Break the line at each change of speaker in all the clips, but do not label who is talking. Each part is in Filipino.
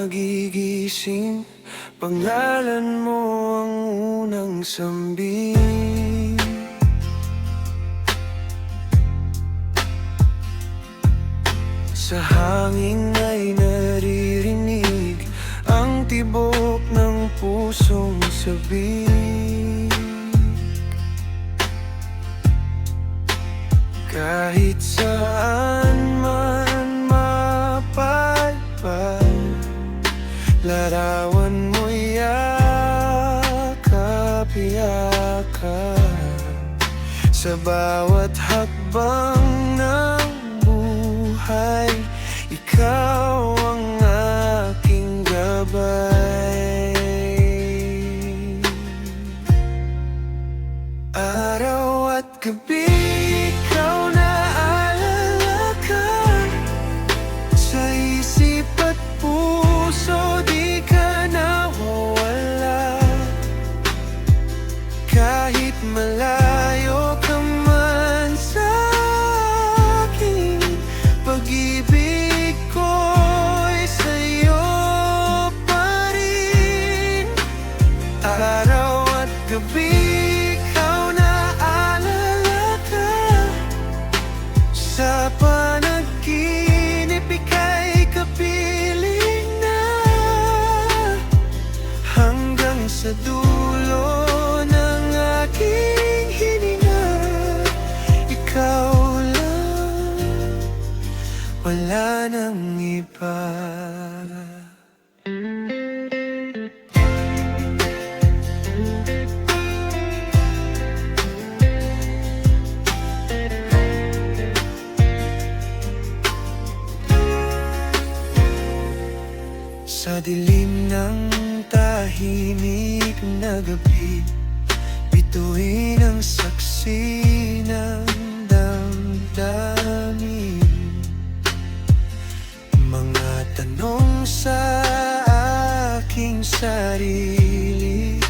nagigising, pangalan mo ang unang sambit. Sa hangin ay naririnig ang tibok ng pusong sabik. Kahit saan man mapalpad, larawan mo'y yakap-yakap. Sa bawat hakbang ng buhay, ikaw ang aking gabay. Araw at gabi ikaw naalala ka, sa isip at puso di ka nawawala. Kahit malayo ka man sa akin, pag-ibig ko'y sa'yo pa rin. Araw at gabi sa panaginip, ika'y kapiling na, hanggang sa dulo ng aking hininga. Ikaw lang, wala nang iba. Sa dilim ng tahimik na gabi, bituin ang saksi ng damdamin. Mga tanong sa aking sarili,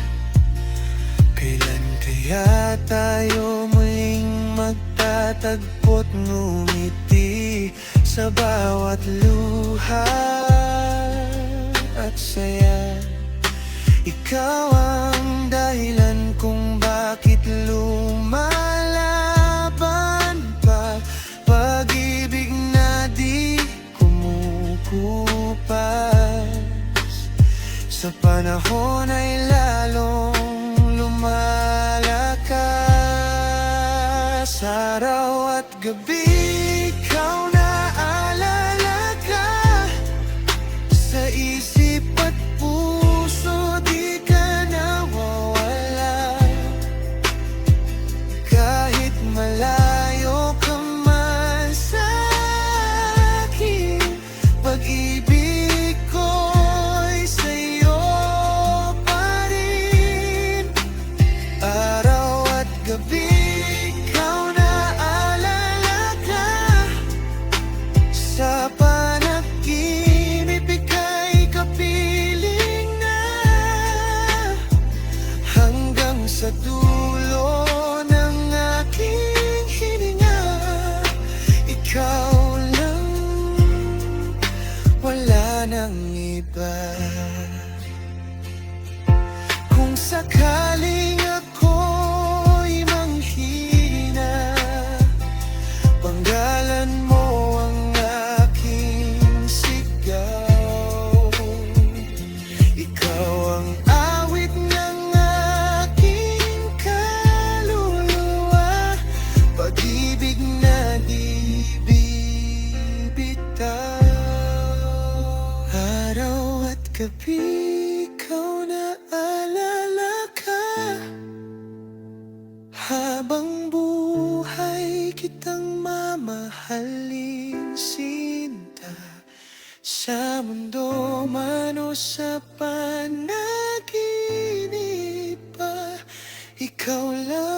kailan kaya tayo muling magtatagpo't ngumiti sa bawat luha at saya. Ikaw ang dahilan kung bakit lumalaban pa, pag-ibig na di kumukupas. Sa panahon ay lalong lumalakas. Araw at gabi ikaw naalala ka, sa isip at puso di ka nawawala. Kahit malayo ka man sa akin, pag-ibig ko'y sa'yo pa rin. Araw at gabi ikaw naalala ka, sa panaginip ika'y kapiling na, hanggang sa dulo ng aking hininga. Ikaw lang, wala nang iba. Kung sakaling ako'y manghina, panggalan mo ang aking sigaw. Ikaw ang awit ng aking kaluluwa, pag-ibig na di bibitaw. Araw at gabi ikaw naalala ka, habang buhay kitang mamahalin sinta. Sa mundo man o sa panaginip pa, ikaw lang